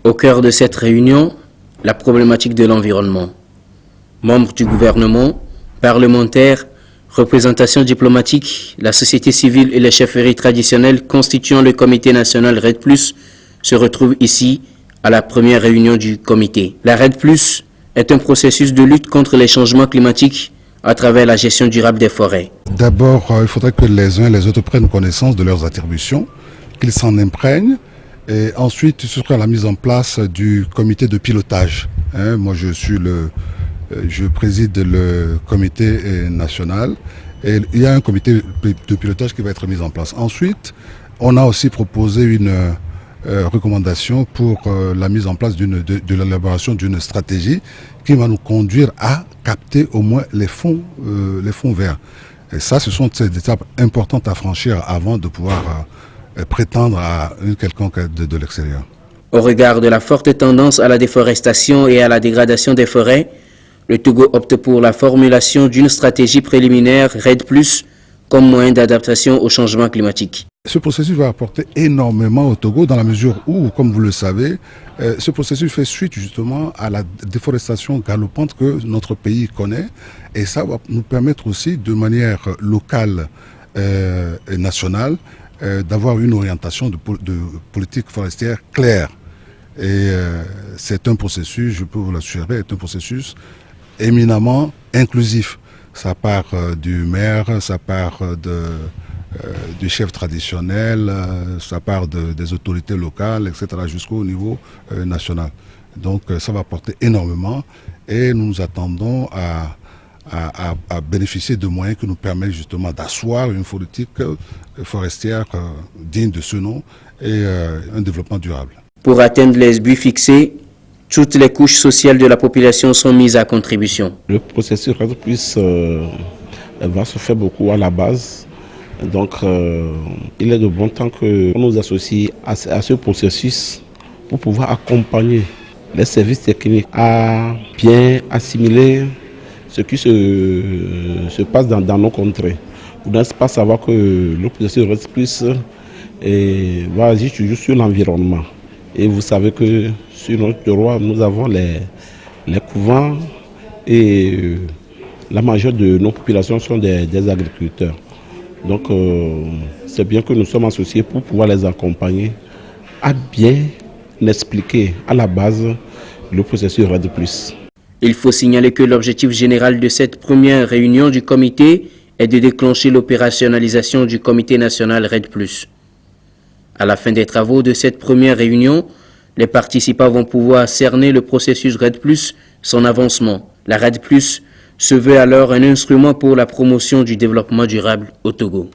Au cœur de cette réunion, la problématique de l'environnement. Membres du gouvernement, parlementaires, représentations diplomatiques, la société civile et les chefferies traditionnelles constituant le comité national REDD+, se retrouvent ici à la première réunion du comité. La REDD+, est un processus de lutte contre les changements climatiques à travers la gestion durable des forêts. D'abord, il faudrait que les uns et les autres prennent connaissance de leurs attributions, qu'ils s'en imprègnent. Et ensuite, ce sera la mise en place du comité de pilotage. Moi, je préside le comité national et il y a un comité de pilotage qui va être mis en place. Ensuite, on a aussi proposé une recommandation pour la mise en place de l'élaboration d'une stratégie qui va nous conduire à capter au moins les fonds verts. Et ça, ce sont ces étapes importantes à franchir avant de pouvoir prétendre à une quelconque aide de l'extérieur. Au regard de la forte tendance à la déforestation et à la dégradation des forêts, le Togo opte pour la formulation d'une stratégie préliminaire REDD+, comme moyen d'adaptation au changement climatique. Ce processus va apporter énormément au Togo dans la mesure où, comme vous le savez, ce processus fait suite justement à la déforestation galopante que notre pays connaît et ça va nous permettre aussi de manière locale et nationale d'avoir une orientation de politique forestière claire. Et c'est un processus, je peux vous l'assurer, est un processus éminemment inclusif. Ça part du maire, ça part du chef traditionnel, ça part des autorités locales, etc., jusqu'au niveau national. Donc ça va apporter énormément et nous nous attendons à bénéficier de moyens qui nous permettent justement d'asseoir une politique forestière digne de ce nom et un développement durable. Pour atteindre les buts fixés, toutes les couches sociales de la population sont mises à contribution. Le processus REDD+ va se faire beaucoup à la base. Donc, il est de bon temps qu'on nous associe à ce processus pour pouvoir accompagner les services techniques à bien assimiler ce qui se passe dans nos contrées. Vous n'êtes pas savoir que le processus REDD+ va agir toujours sur l'environnement. Et vous savez que sur notre terroir, nous avons les couvents et la majeure de nos populations sont des agriculteurs. Donc c'est bien que nous sommes associés pour pouvoir les accompagner à bien expliquer à la base le processus REDD+. Il faut signaler que l'objectif général de cette première réunion du comité est de déclencher l'opérationnalisation du comité national REDD+. À la fin des travaux de cette première réunion, les participants vont pouvoir cerner le processus REDD+, son avancement. La REDD+, se veut alors un instrument pour la promotion du développement durable au Togo.